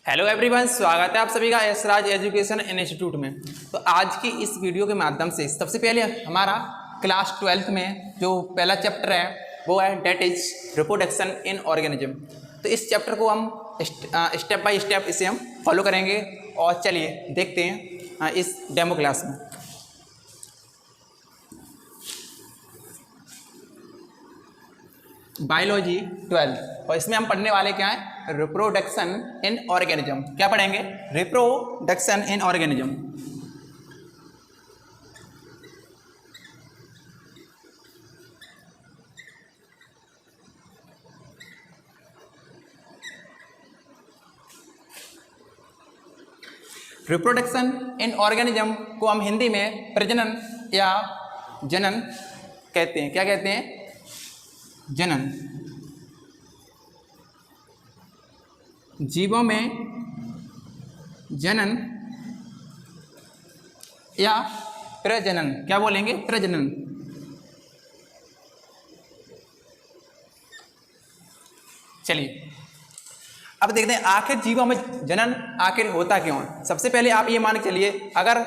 Hello everyone, स्वागत है आप सभी का यशराज एजुकेशन इंस्टीट्यूट में। तो आज की इस वीडियो के माध्यम से सबसे पहले हमारा क्लास 12th में जो पहला चैप्टर है वो है that is reproduction in organism. तो इस चैप्टर को हम स्टेप बाय स्टेप इसे हम फॉलो करेंगे और चलिए देखते हैं इस डेमो क्लास में। बायोलॉजी 12 और इसमें हम पढ़ने वाले क्या है, रिप्रोडक्शन इन ऑर्गेनिज्म। क्या पढ़ेंगे? Reproduction in organism. Reproduction in organism को हम हिंदी में प्रजनन या जनन कहते हैं। क्या कहते हैं? जनन। जीवों में जनन या प्रजनन, क्या बोलेंगे? प्रजनन। चलिए अब देखते हैं आखिर जीवों में जनन आखिर होता क्यों है। सबसे पहले आप ये मान के चलिए, अगर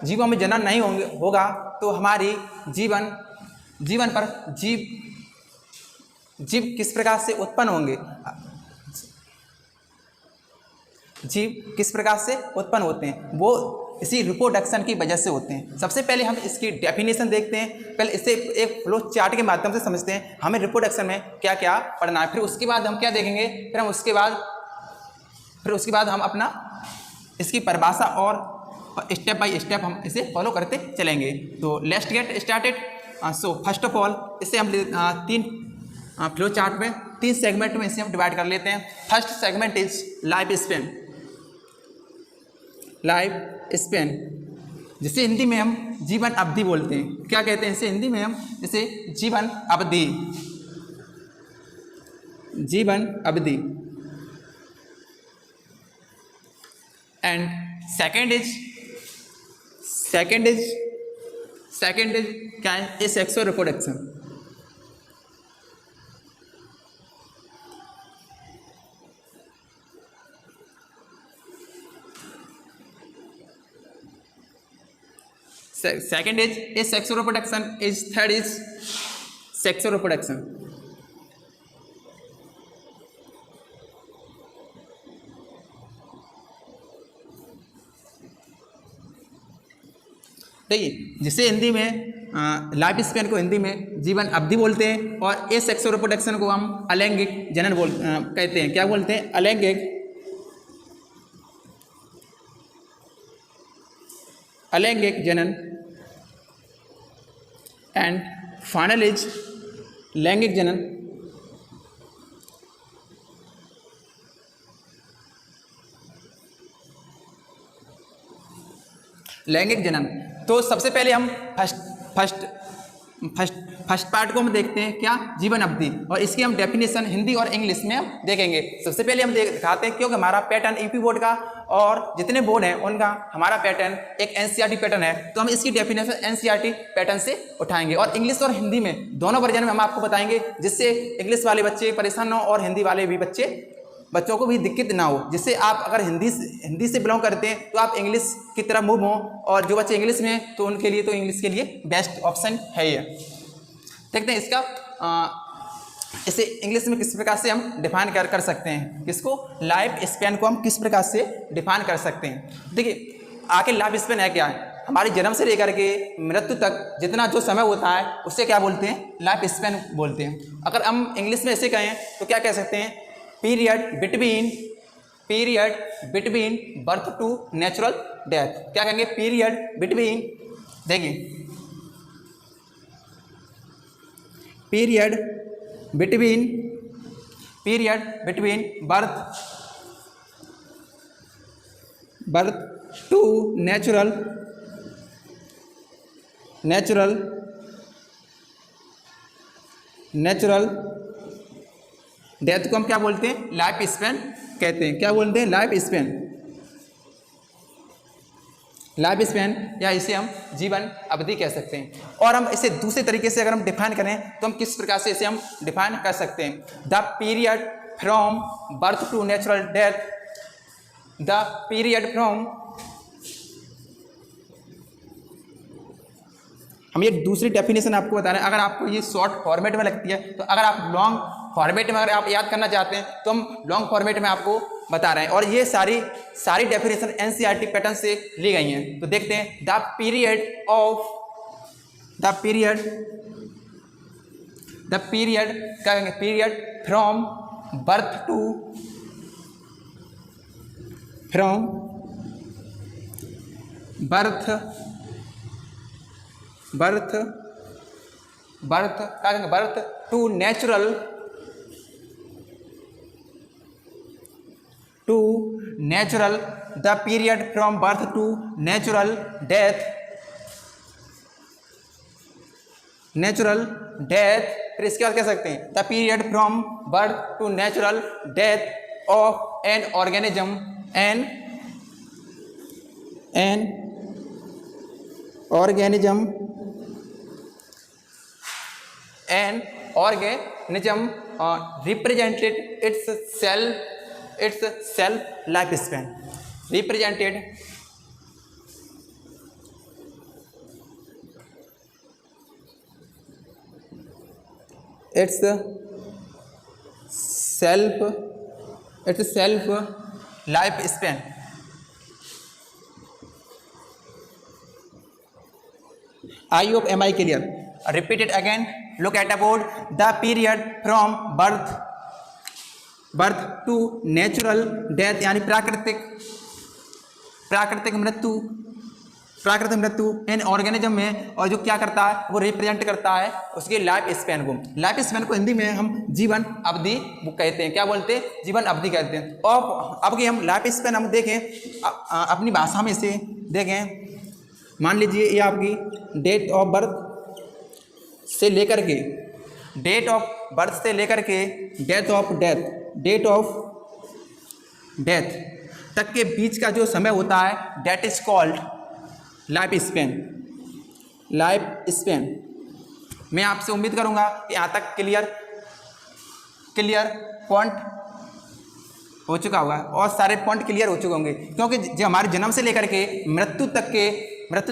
जीवों में जनन नहीं होगा तो हमारी जीवन पर जीव किस प्रकार से उत्पन्न होंगे? जीव किस प्रकार से उत्पन्न होते हैं? वो इसी रिप्रोडक्शन की वजह से होते हैं। सबसे पहले हम इसकी डेफिनेशन देखते हैं। पहले इसे एक फ्लो चार्ट के माध्यम से समझते हैं हमें रिप्रोडक्शन में क्या क्या पढ़ना है। फिर उसके बाद हम क्या देखेंगे, फिर उसके बाद हम अपना इसकी परिभाषा और स्टेप बाय स्टेप हम इसे फॉलो करते चलेंगे। तो let's get started. So first of all इसे हम तीन फ्लो चार्ट में 3 सेगमेंट में इसे हम डिवाइड कर लेते हैं। First segment is life span. Life span जिसे हिंदी में हम जीवन अवधि बोलते हैं। क्या कहते हैं इसे हिंदी में हम? इसे जीवन अवधि। जीवन अवधि। एंड सेकंड इज क्या है? Sexual reproduction. Second is sexual reproduction. Third is sexual reproduction. देखिए जिसे हिंदी में लाइफ स्पेन को हिंदी में जीवन अवधि बोलते हैं और ए सेक्सुअल रिप्रोडक्शन को हम अलैंगिक जनन कहते हैं। क्या बोलते हैं? अलैंगिक जनन। एंड फाइनल इज लैंगिक जनन। लैंगिक जनन। तो सबसे पहले हम फर्स्ट पार्ट को हम देखते हैं, क्या? जीवन अवधि। और इसकी हम डेफिनेशन हिंदी और इंग्लिश में हम देखेंगे। सबसे पहले हम दिखाते हैं, क्योंकि हमारा पैटर्न यूपी बोर्ड का और जितने बोर्ड हैं उनका हमारा पैटर्न एक एनसीईआरटी पैटर्न है, तो हम इसकी डेफिनेशन एनसीईआरटी पैटर्न से उठाएंगे और इंग्लिश और हिंदी में दोनों वर्जन में हम आपको बताएंगे, जिससे इंग्लिश वाले बच्चे परेशान ना हो और हिंदी वाले भी बच्चों को भी दिक्कत ना हो। जिससे आप अगर हिंदी से बिलोंग करते हैं तो आप इंग्लिश की तरफ मूव हो, और जो बच्चे इंग्लिश में हैं तो उनके लिए तो इंग्लिश के लिए बेस्ट ऑप्शन है ये। देखते हैं इसका इसे इंग्लिश में किस प्रकार से हम डिफाइन कर सकते हैं। किसको? लाइफ स्पेन को हम किस प्रकार से डिफाइन कर सकते हैं। देखिए आखिर लाइफ स्पेन है क्या है? हमारे जन्म से लेकर के मृत्यु तक जितना जो समय होता है उससे क्या बोलते हैं? लाइफ स्पेन बोलते हैं। अगर हम इंग्लिश में ऐसे कहें तो क्या कह सकते हैं? Period between birth to natural death. क्या कहेंगे? पीरियड बिटवीन, देखिए period between birth to natural death को हम क्या बोलते हैं? लाइफ स्पेन कहते हैं। क्या बोलते हैं? लाइफ स्पेन या इसे हम जीवन अवधि कह सकते हैं। और हम इसे दूसरे तरीके से अगर हम डिफाइन करें तो हम किस प्रकार से इसे हम डिफाइन कर सकते हैं? The period from birth to natural death the period from, हम ये दूसरी डेफिनेशन आपको बता रहे हैं। अगर आपको ये शॉर्ट फॉर्मेट में लगती है तो अगर आप लॉन्ग फॉर्मेट में अगर आप याद करना चाहते हैं तो हम लॉन्ग फॉर्मेट में आपको बता रहे हैं। और ये सारी डेफिनेशन एनसीईआरटी पैटर्न से ली गई हैं। तो देखते हैं, द पीरियड क्या कहेंगे, period from birth to, from birth क्या कहेंगे, birth to natural, the period from birth to natural death, फिर इसके बाद कह सकते हैं the period from birth to natural death of an organism, represented its self lifespan, represented its self lifespan. I hope am I clear? Repeat it again. Look at the board. The period from birth to natural death यानी प्राकृतिक मृत्यु इन organism में, और जो क्या करता है वो रिप्रेजेंट करता है उसके लाइफ स्पैन को हिंदी में हम जीवन अवधि कहते हैं। क्या बोलते हैं? जीवन अवधि कहते हैं। और अब की हम लाइफ स्पैन हम देखें अपनी भाषा में से देखें। मान लीजिए ये आपकी डेट ऑफ बर्थ से लेकर के डेट ऑफ डेथ तक के बीच का जो समय होता है that is called life span. मैं आपसे उम्मीद करूंगा कि यहाँ तक क्लियर पॉइंट हो चुका होगा और सारे पॉइंट क्लियर हो चुके होंगे, क्योंकि जो हमारे जन्म से लेकर के मृत्यु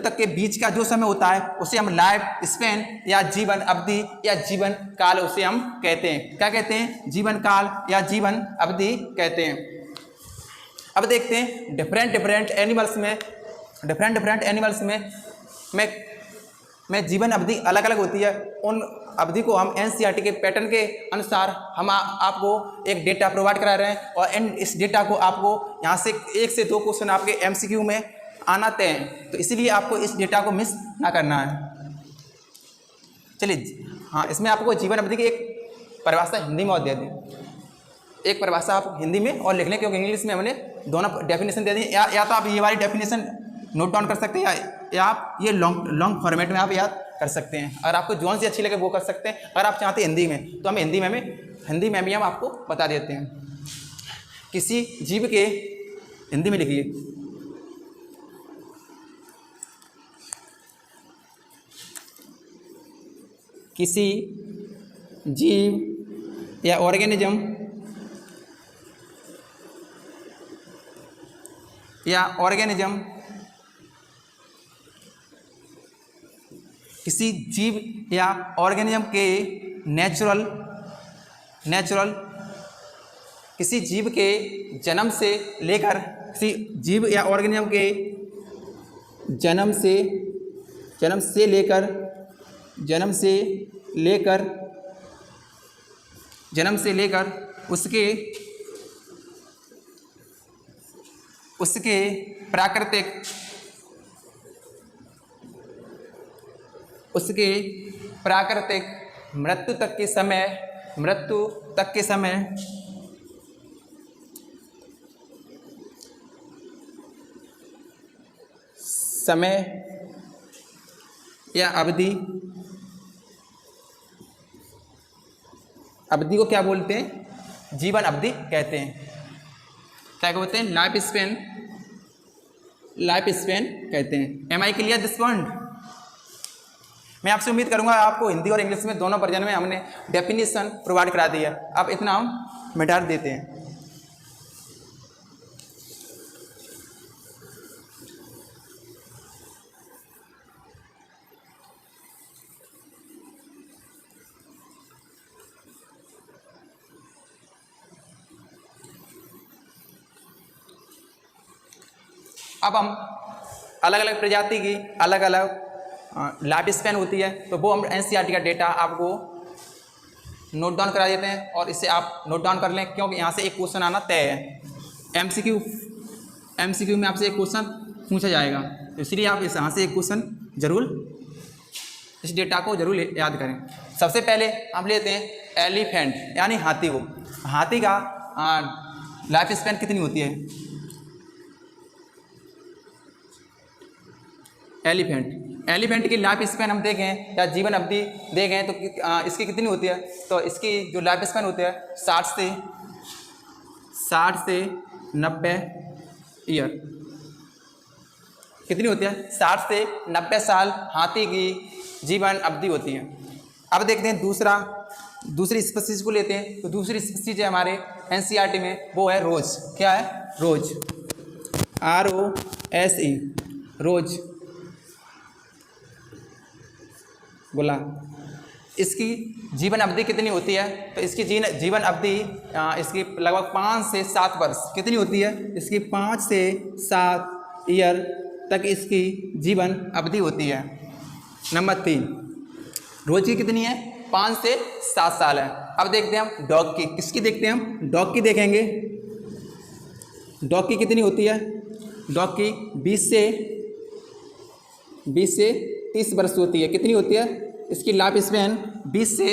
तक के बीच का जो समय होता है उसे हम लाइफ स्पैन या जीवन अवधि या जीवन काल उसे हम कहते हैं। क्या कहते हैं? जीवन काल या जीवन अवधि कहते हैं। अब देखते हैं डिफरेंट एनिमल्स में जीवन अवधि अलग अलग होती है। उन अवधि को हम एनसीईआरटी के पैटर्न के अनुसार हम आपको एक डेटा प्रोवाइड करा रहे हैं, और इस डेटा को आपको यहाँ से 1 से 2 क्वेश्चन आपके एमसीक्यू में आना तय है, तो इसीलिए आपको इस डेटा को मिस ना करना है। चलिए, हाँ, इसमें आपको जीवन अवधि की एक परिभाषा हिंदी में और दे दें। एक परिभाषा आप हिंदी में और लिख लें, क्योंकि इंग्लिश में हमने दोनों डेफिनेशन दे दी। या तो आप ये वाली डेफिनेशन नोट डाउन कर सकते हैं, या आप ये लॉन्ग फॉर्मेट में आप याद कर सकते हैं। अगर आपको जोन से अच्छी लगे वो कर सकते हैं। अगर आप चाहते हैं हिंदी में, तो हम हिंदी में भी हम आपको बता देते हैं। किसी जीव के, हिंदी में लिखिए, किसी जीव या ऑर्गेनिज्म किसी जीव या ऑर्गेनिज्म के नेचुरल किसी जीव के जन्म से लेकर उसके प्राकृतिक मृत्यु तक के समय या अवधि को क्या बोलते हैं? जीवन अवधि कहते हैं। क्या बोलते हैं? लाइफ स्पैन कहते हैं। Am I clear this point? मैं आपसे उम्मीद करूंगा आपको हिंदी और इंग्लिश में दोनों वर्जन में हमने डेफिनेशन प्रोवाइड करा दी है। अब इतना हम मिटा देते हैं। अब हम अलग अलग प्रजाति की अलग अलग लाइफ स्पैन होती है, तो वो हम एनसीईआरटी का डेटा आपको नोट डाउन करा देते हैं और इसे आप नोट डाउन कर लें, क्योंकि यहाँ से एक क्वेश्चन आना तय है। एमसीक्यू में आपसे एक क्वेश्चन पूछा जाएगा, तो इसलिए आप यहाँ से एक क्वेश्चन जरूर इस डेटा को जरूर याद करें। सबसे पहले हम लेते हैं एलिफेंट यानी हाथी को। हाथी का लाइफ स्पैन कितनी होती है? एलिफेंट की लाइफ स्पैन हम देखें या जीवन अवधि देखें तो इसकी कितनी होती है? तो इसकी जो लाइफ स्पैन होती है 60 से 90 ईयर। कितनी होती है? 60 से 90 साल हाथी की जीवन अवधि होती है। अब देखते हैं दूसरी स्पीशीज को लेते हैं। तो दूसरी स्पीशीज है हमारे एनसीईआरटी में, वो है रोज। क्या है? रोज, ROSE, रोज बोला। इसकी जीवन अवधि कितनी होती है? तो इसकी जीवन अवधि इसकी लगभग 5 से 7 वर्ष। कितनी होती है? इसकी 5 से 7 ईयर तक इसकी जीवन अवधि होती है। नंबर 3, रोज की कितनी है? 5 से 7 साल है। अब देखते हैं हम डॉग की। किसकी देखते हैं हम? डॉग की देखेंगे। डॉग की कितनी होती है? डॉग की 20 से 30 वर्ष होती है। कितनी होती है? इसकी लाइफ स्पैन 20 से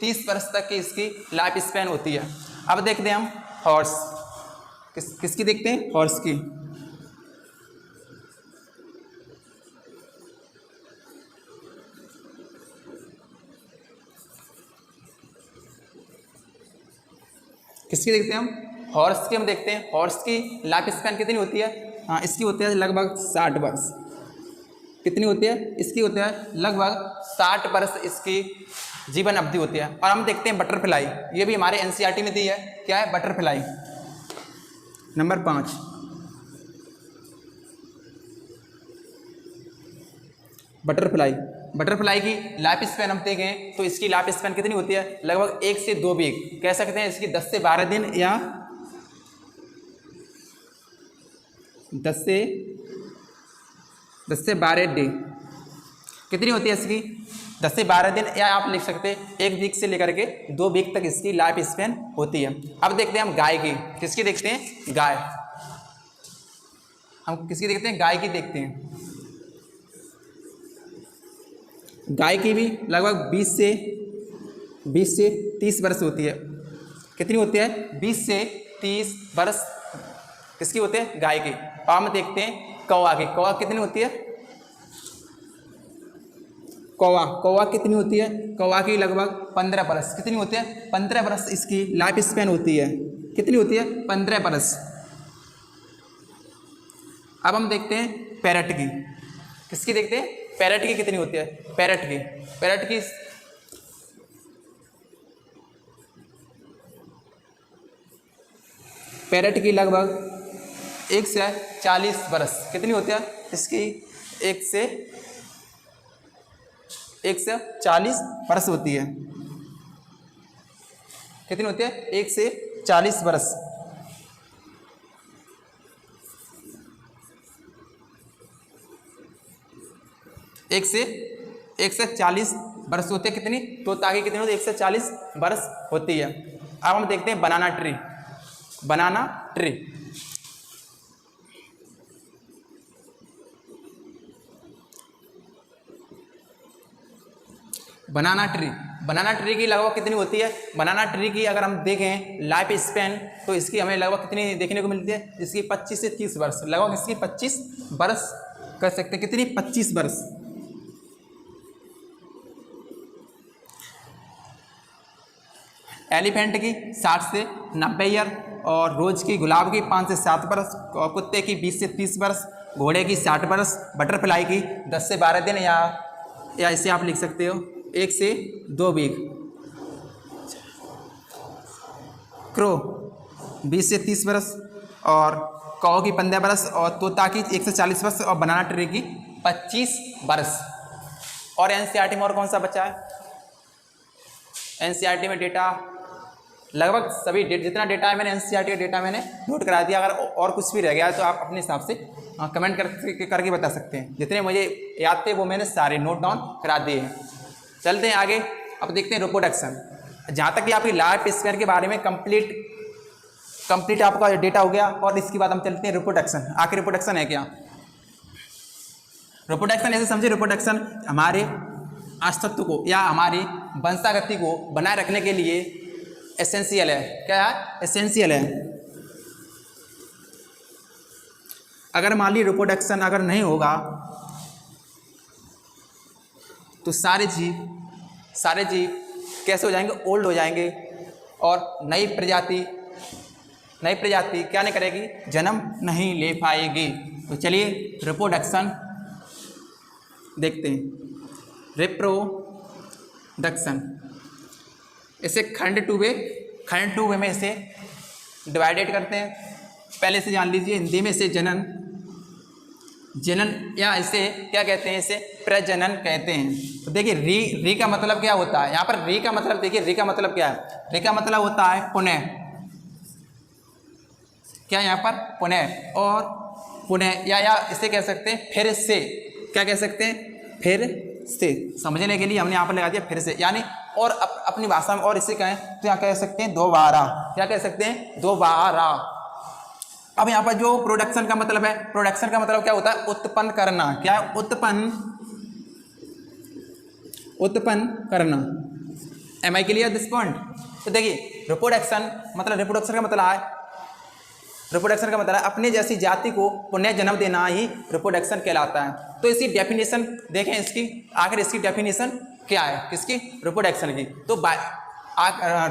30 वर्ष तक की इसकी लाइफ स्पैन होती है। अब देखते हैं हम हॉर्स। किसकी देखते हैं? हॉर्स की। किसकी देखते हैं हम? हॉर्स की हम देखते हैं। हॉर्स की लाइफ स्पैन कितनी होती है? हाँ, इसकी होती है लगभग 60 वर्ष। कितनी होती है? इसकी होती है लगभग 60 वर्ष इसकी जीवन अवधि होती है। और हम देखते हैं बटरफ्लाई। ये भी हमारे एनसीईआरटी में दी है। क्या है? बटरफ्लाई। नंबर 5, बटरफ्लाई की लाइफ स्पैन हम देखें तो इसकी लाइफ स्पैन कितनी होती है? लगभग 1 से 2 वीक कह सकते हैं। इसकी 10 से 12 दिन या 10 से 12 डे। कितनी होती है इसकी? 10 से 12 दिन, या आप लिख सकते हैं 1 वीक से लेकर के 2 वीक तक इसकी लाइफ स्पैन होती है। अब देखते हैं हम गाय की। किसकी देखते हैं? गाय। हम किसकी देखते हैं? गाय की देखते हैं। गाय की भी लगभग 20 से 30 वर्ष होती है। कितनी होती है? 20 से 30 वर्ष किसकी होते हैं? गाय की। और हम देखते हैं कौवा की। कौवा कितनी होती है? कौवा कितनी होती है? कौवा की लगभग 15 वर्ष। कितनी होती है? 15 वर्ष इसकी लाइफ स्पैन होती है। कितनी होती है? 15 वर्ष। अब हम देखते हैं पैरट की। किसकी देखते हैं? पैरट की कितनी होती है? पैरट की लगभग 1 से 40 वर्ष। कितनी होती है इसकी? 1 से 40 वर्ष होती है। कितनी होती है? 1 से 40 वर्ष। एक से 40 वर्ष होती है। कितनी? तोता की कितनी होती है? 1 से 40 वर्ष होती है। अब हम देखते हैं बनाना ट्री। बनाना ट्री की लगभग कितनी होती है? बनाना ट्री की अगर हम देखें लाइफ स्पैन तो इसकी हमें लगभग कितनी देखने को मिलती है? इसकी 25 से 30 वर्ष। लगभग इसकी 25 वर्ष कर सकते हैं। कितनी? 25 वर्ष। एलिफेंट की 60 से 90 ईयर, और रोज की गुलाब की 5 से 7 वर्ष, और कुत्ते की 20 से 30 वर्ष, घोड़े की 60 वर्ष, बटरफ्लाई की 10 से 12 दिन, या इसे आप लिख सकते हो 1 से 2 वीक। क्रो 20 से 30 वर्ष, और कौ की 15 वर्ष, और तोता की 1 से 40 वर्ष, और बनाना ट्री की 25 वर्ष। और एनसीईआरटी में और कौन सा बच्चा है? एनसीईआरटी में डेटा लगभग सभी जितना डेटा है मैंने एनसीईआरटी का डेटा मैंने नोट करा दिया। अगर और कुछ भी रह गया तो आप अपने हिसाब से कमेंट करके बता सकते हैं। जितने मुझे याद थे वो मैंने सारे नोट डाउन करा दिए हैं। चलते हैं आगे, अब देखते हैं रिप्रोडक्शन। जहाँ तक कि आपकी लाइफ स्पैन के बारे में कंप्लीट आपका डेटा हो गया, और इसके बाद हम चलते हैं रिप्रोडक्शन। आखिर रिप्रोडक्शन है क्या? रिप्रोडक्शन ऐसे समझे, रिप्रोडक्शन हमारे अस्तित्व को या हमारी वंशागति को बनाए रखने के लिए एसेंशियल है। क्या है? एसेंशियल है। अगर मान ली रिप्रोडक्शन अगर नहीं होगा तो सारे जीव कैसे हो जाएंगे? ओल्ड हो जाएंगे, और नई प्रजाति क्या नहीं करेगी? जन्म नहीं ले पाएगी। तो चलिए रिप्रोडक्शन देखते हैं। रिप्रोडक्शन इसे खंड टू वे में इसे डिवाइडेड करते हैं। पहले से जान लीजिए, हिंदी में इसे जनन या इसे क्या कहते हैं? इसे प्रजनन कहते हैं। तो देखिए री का मतलब क्या होता है? यहाँ पर री का मतलब देखिए, री का मतलब क्या है? री का मतलब होता है पुनः। क्या यहाँ पर? पुनः, और पुनः या इसे कह सकते हैं फिर से। क्या कह सकते हैं? फिर से। समझने के लिए हमने यहाँ पर लगा दिया फिर से, यानी और अपनी भाषा में और इसे कहें तो यहाँ कह सकते हैं दोबारा। क्या कह सकते हैं? दोबारा। अब यहाँ पर जो प्रोडक्शन का मतलब है, प्रोडक्शन का मतलब क्या होता है? उत्पन्न करना। क्या? उत्पन्न करना। Am I clear this point? तो देखिए रिप्रोडक्शन का मतलब है अपने जैसी जाति को पुनः जन्म देना ही रिप्रोडक्शन कहलाता है। तो इसकी डेफिनेशन देखें, आखिर इसकी डेफिनेशन क्या है? किसकी? रिप्रोडक्शन की। तो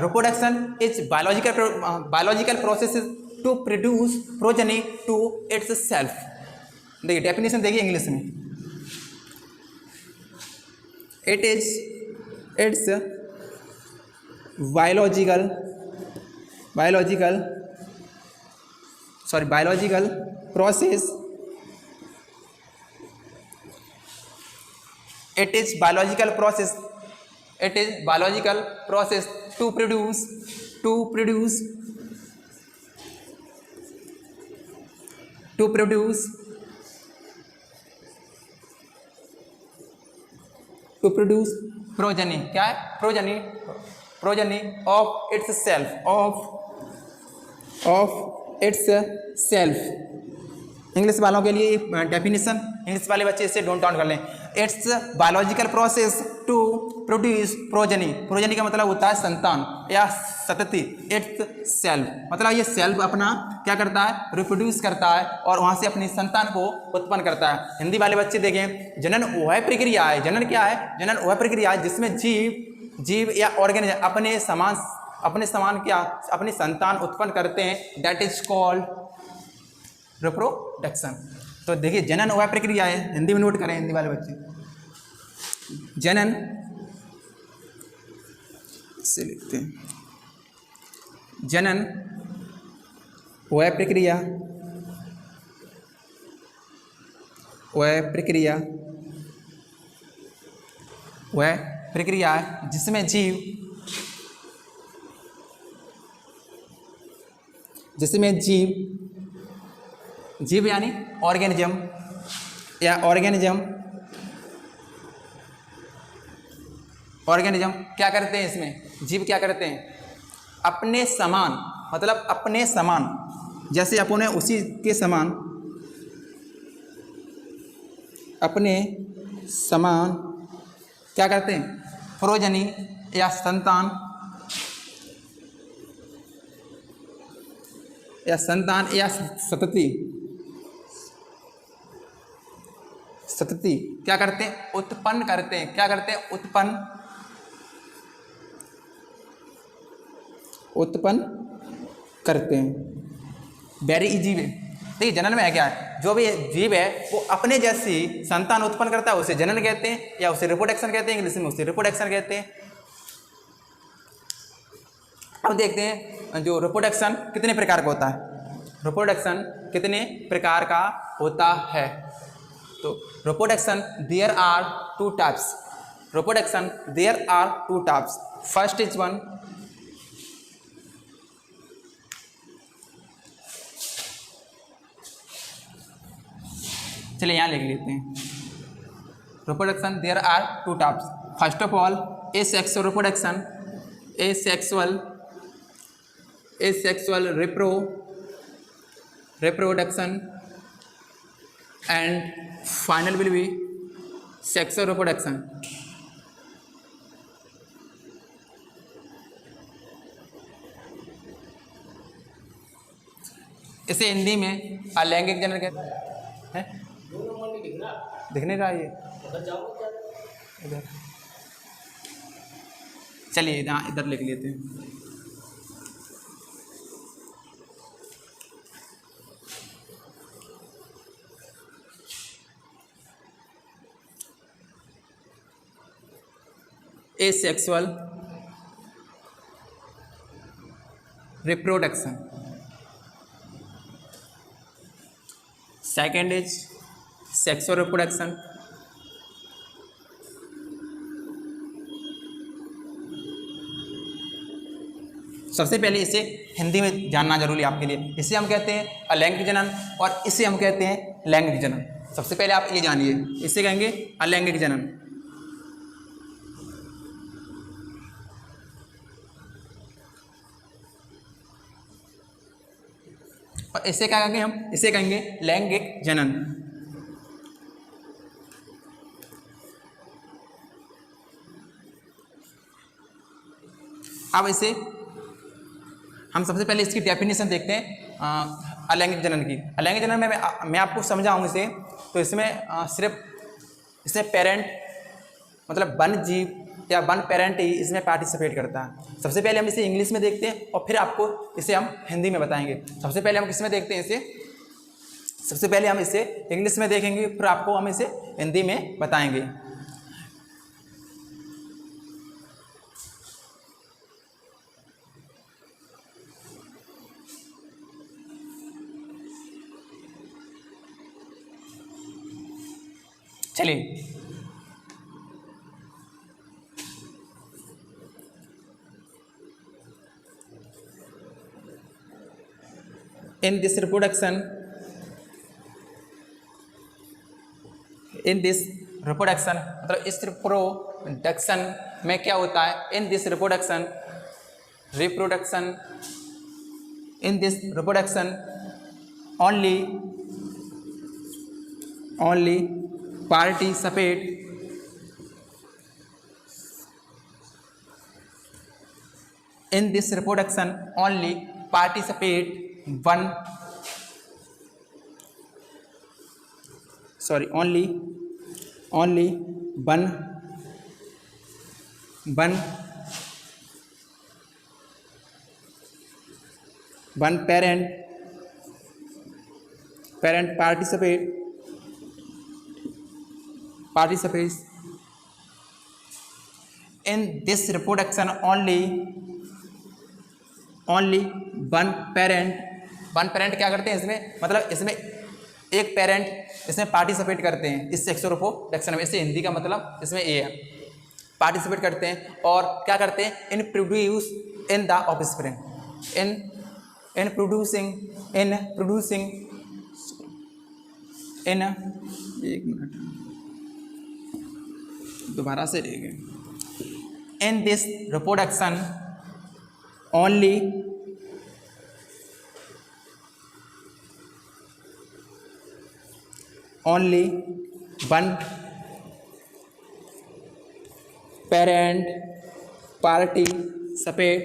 reproduction is biological process to produce progeny to its self. देखिए डेफिनेशन देखिए इंग्लिश में, its biological process. It is biological process to produce progeny. क्या है? progeny of itself. इंग्लिश वालों के लिए डेफिनेशन, इंग्लिश वाले बच्चे इसे डोंट डाउन कर लें। It's biological process to produce progeny का मतलब होता है संतान या सतति। इट्स सेल्फ मतलब ये सेल्फ अपना क्या करता है? रिप्रोड्यूस करता है, और वहाँ से अपनी संतान को उत्पन्न करता है। हिंदी वाले बच्चे देखें, जनन वह प्रक्रिया है। जनन क्या है? जनन वह प्रक्रिया है जिसमें जीव या ऑर्गेनिज्म अपने अपनी संतान उत्पन्न करते हैं। That is called reproduction. तो देखिए जनन वह प्रक्रिया है, हिंदी में नोट करें हिंदी वाले बच्चे। जनन से लिखते हैं, जनन वह प्रक्रिया है जिसमें जीव यानी ऑर्गेनिज्म क्या करते हैं? इसमें जीव क्या करते हैं? अपने समान जैसे अपने उसी के समान अपने समान क्या करते हैं? प्रोजनी या संतान या सतति क्या करते हैं? उत्पन्न करते हैं। क्या करते हैं? उत्पन्न करते हैं। Very easy way. देखिए जनन में है क्या है? जो भी जीव है वो अपने जैसी संतान उत्पन्न करता है, उसे जनन कहते हैं, या उसे रिप्रोडक्शन कहते हैं। इंग्लिश में उसे रिप्रोडक्शन कहते हैं। अब देखते हैं जो रिप्रोडक्शन कितने प्रकार का होता है। रिप्रोडक्शन कितने प्रकार का होता है? तो reproduction there are two types. First is one चलिए यहाँ लिख लेते हैं। Reproduction there are two types. First of all asexual reproduction, asexual reproduction and final will be sexual reproduction. इसे हिंदी में अलैंगिक जनन कहते हैं। दिख नहीं रहा ये इधर, चलिए इधर लिख लेते हैं। asexual reproduction, second is sexual reproduction, सबसे पहले इसे हिंदी में जानना जरूरी है आपके लिए। इसे हम कहते हैं अलैंगिक जनन और इसे हम कहते हैं लैंगिक जनन। सबसे पहले आप ये जानिए, इसे कहेंगे अलैंगिक जनन और इसे क्या कहेंगे हम, इसे कहेंगे लैंगिक जनन। अब इसे हम सबसे पहले इसकी डेफिनेशन देखते हैं अलैंगिक जनन की। अलैंगिक जनन में मैं आपको समझाऊँ इसे, तो इसमें सिर्फ इसमें पेरेंट मतलब वन जीव या वन पेरेंट ही इसमें पार्टिसिपेट करता है। सबसे पहले हम इसे इंग्लिश में देखते हैं और फिर आपको इसे हम हिंदी में बताएंगे। सबसे पहले हम किस में देखते हैं इसे, सबसे पहले हम इसे इंग्लिश में देखेंगे, फिर आपको हम इसे हिंदी में बताएंगे। चलिए, in this reproduction मतलब इस रिप्रोडक्शन में क्या होता है, in this reproduction only participate in this reproduction only participate one parent participates in this reproduction only one parent क्या करते हैं इसमें, मतलब इसमें एक पेरेंट इसमें पार्टिसिपेट करते हैं इस सेक्सुअल रिप्रोडक्शन में। इसे हिंदी का मतलब इसमें ये है, पार्टिसिपेट करते हैं और क्या करते हैं, in produce in the offspring, in producing इन एक मिनट दोबारा से रहेगा, in this reproduction only one parent participate in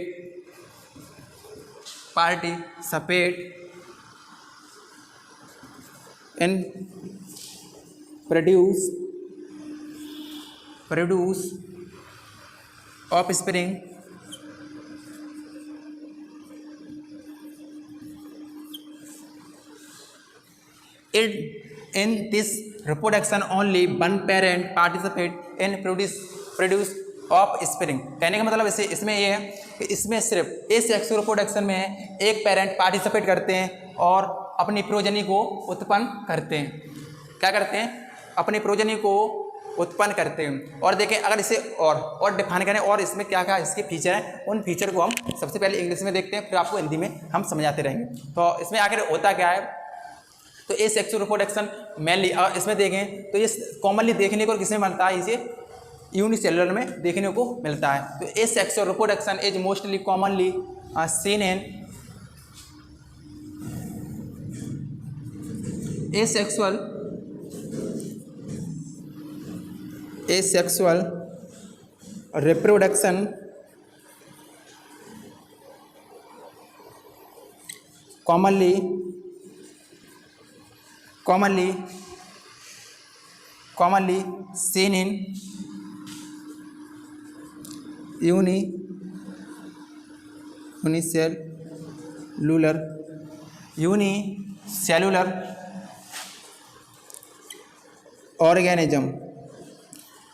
produce offspring in this reproduction only one parent participate in produce offspring। कहने का मतलब इसमें ये है कि इसमें सिर्फ इस सेक्सुअल रिप्रोडक्शन में एक पेरेंट पार्टिसिपेट करते हैं और अपनी प्रोजनी को उत्पन्न करते हैं। क्या करते हैं, अपनी प्रोजनी को उत्पन्न करते हैं। और देखें अगर इसे और डिफाइन करें और इसमें क्या क्या इसके फीचर हैं, उन फीचर को हम सबसे पहले इंग्लिश में देखते हैं, फिर आपको हिंदी में हम समझाते रहेंगे। तो इसमें आखिर होता क्या है, तो ए सेक्सुअल रिप्रोडक्शन मेनली इसमें देखें तो ये कॉमनली देखने को किसमें मिलता है, इसे यूनिसेलुलर में देखने को मिलता है। तो ए sexual reproduction is mostly commonly seen in asexual reproduction commonly seen in unicellular organism.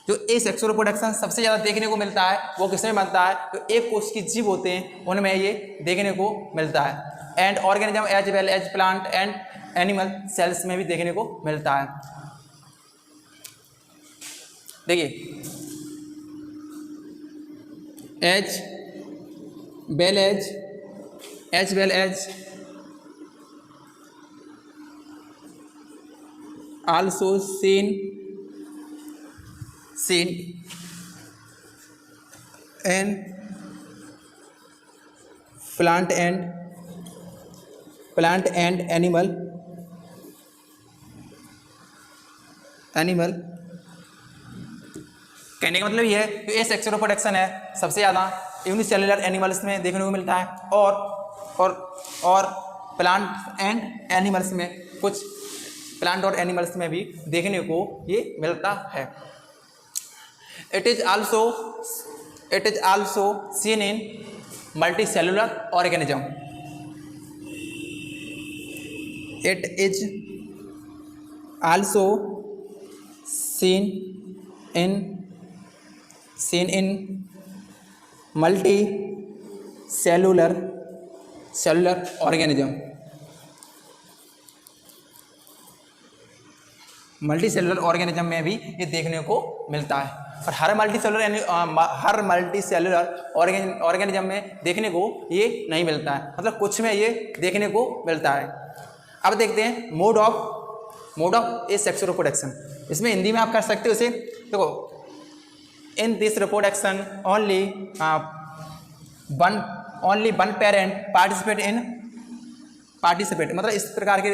जो ए सेक्सुअल रिप्रोडक्शन सबसे ज़्यादा देखने को मिलता है वो किसमें मिलता है, तो एक कोष की जीव होते हैं उनमें ये देखने को मिलता है। And organism as well as plant and animal cells में भी देखने को मिलता है। देखिए as well as also seen in plant and animal कहने का मतलब ये है कि ये सेक्सुअल रिप्रोडक्शन है सबसे ज़्यादा यूनिसेलुलर एनिमल्स में देखने को मिलता है और प्लांट एंड एनिमल्स में, कुछ प्लांट और एनिमल्स में भी देखने को ये मिलता है। It is also seen in multicellular organism. It is also seen in multicellular organism. Multicellular organism में भी ये देखने को मिलता है। और हर मल्टीसेलुलर ऑर्गेनिज्म में देखने को ये नहीं मिलता है, मतलब कुछ में ये देखने को मिलता है। अब देखते हैं mode of A sexual reproduction. इसमें हिंदी में आप कर सकते हो इसे, देखो इन this reproduction only one parent participate, मतलब इस प्रकार के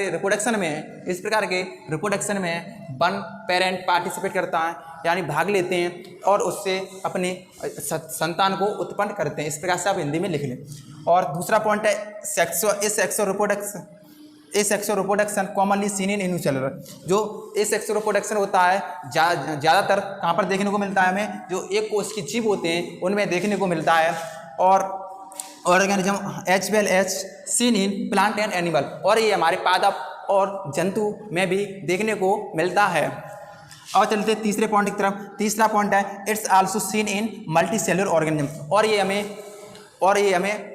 रिप्रोडक्शन में वन पेरेंट पार्टिसिपेट करता है, यानी भाग लेते हैं और उससे अपने संतान को उत्पन्न करते हैं। इस प्रकार से आप हिंदी में लिख लें। और दूसरा पॉइंट है sexual reproduction commonly seen in unicellular. जो सेक्सुअल रिप्रोडक्शन होता है ज़्यादातर कहाँ पर देखने को मिलता है हमें, जो एक कोष की जीव होते हैं उनमें देखने को मिलता है। और organism as well as seen in plant and animal, और ये हमारे पादप और जंतु में भी देखने को मिलता है। और चलते तीसरे पॉइंट की तरफ। तीसरा पॉइंट है it's also seen in multicellular organism. और ये हमें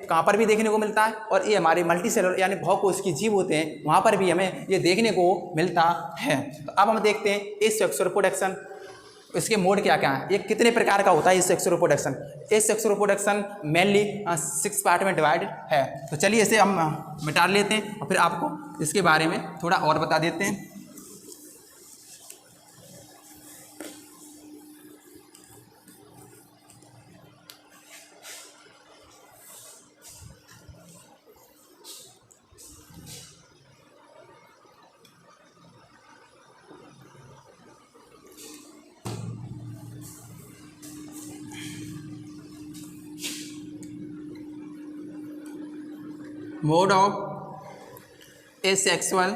कहाँ पर भी देखने को मिलता है, और ये हमारे मल्टीसेलुलर यानी बहुकोष की जीव होते हैं वहाँ पर भी हमें ये देखने को मिलता है। तो अब हम देखते हैं इस सेक्सुअल रिप्रोडक्शन, इसके मोड क्या क्या है, ये कितने प्रकार का होता है। इस सेक्सुअल रिप्रोडक्शन मेनली 6 पार्ट में डिवाइडेड है। तो चलिए इसे हम मिटा लेते हैं और फिर आपको इसके बारे में थोड़ा और बता देते हैं। Mode of asexual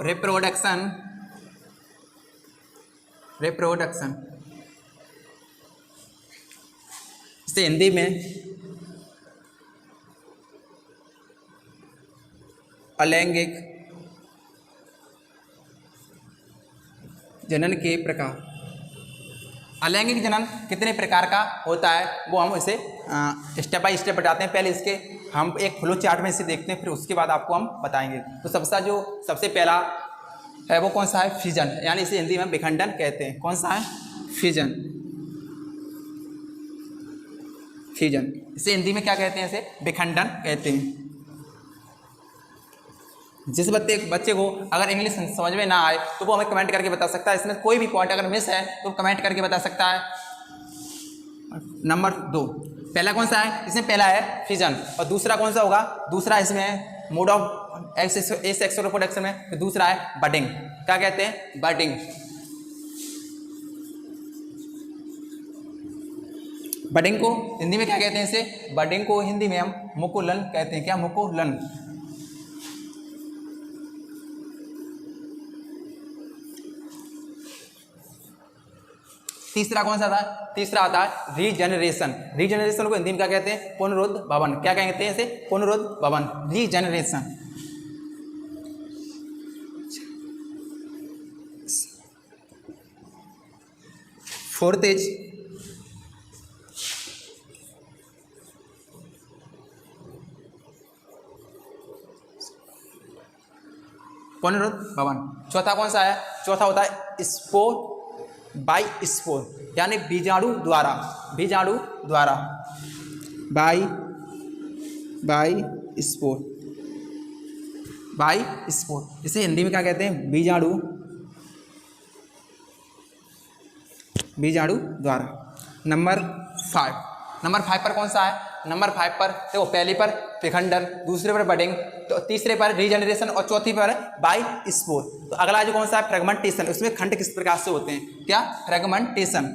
reproduction इसे हिंदी में अलैंगिक जनन के प्रकार। अलैंगिक जनन कितने प्रकार का होता है वो हम इसे स्टेप बाय स्टेप बताते हैं। पहले इसके हम एक फ्लो चार्ट में इसे देखते हैं, फिर उसके बाद आपको हम बताएंगे। तो सबसे पहला है वो कौन सा है, फिजन, यानी इसे हिंदी में विखंडन कहते हैं। कौन सा है, फिजन। इसे हिंदी में क्या कहते हैं, इसे विखंडन कहते हैं। जिस बच्चे को अगर इंग्लिश समझ में ना आए तो वो हमें कमेंट करके बता सकता है, इसमें कोई भी पॉइंट अगर मिस है तो कमेंट करके बता सकता है। नंबर 2, पहला कौन सा है? इसमें पहला है फिजन, और दूसरा कौन सा होगा? दूसरा इसमें मोड ऑफ एक्सेक्सुअल रिप्रोडक्शन में, तो दूसरा है बडिंग। क्या कहते हैं? बडिंग। बडिंग को हिंदी में क्या कहते हैं? इसे बडिंग को हिंदी में हम मुकुलन कहते हैं। क्या? मुकुलन। तीसरा कौन सा था? तीसरा आता है रीजनरेशन। रीजनरेशन को हिंदी में क्या कहते हैं? पुनरुद्भवन। क्या कहते हैं इसे? पुनरुद्भवन, रीजनरेशन। फोर्थ इज पुनरुद्भवन। चौथा कौन सा है? चौथा होता है स्पोर बाई स्पोर, यानी बीजाणु द्वारा। बीजाणु द्वारा, बाई स्पोर, बाई स्पोर। इसे हिंदी में क्या कहते हैं? बीजाणु, बीजाणु द्वारा। नंबर 5 पर कौन सा है? नंबर 5 पर देखो, पहले पर विखंडन, दूसरे पर बडिंग, तो तीसरे पर रीजनरेशन और चौथी पर बाई स्पोर। तो अगला जो कौन सा है? फ्रेगमेंटेशन। उसमें खंड किस प्रकार से होते हैं? क्या? फ्रेगमेंटेशन।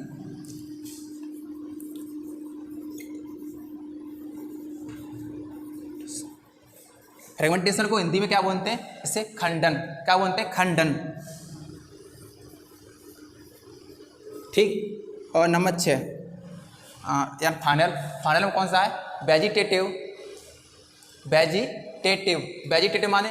फ्रेगमेंटेशन को हिंदी में क्या बोलते हैं? इसे खंडन। क्या बोलते हैं? खंडन। ठीक। और नंबर 6 यार फाइनल में कौन सा है? वेजिटेटिव। वेजिटेटिव माने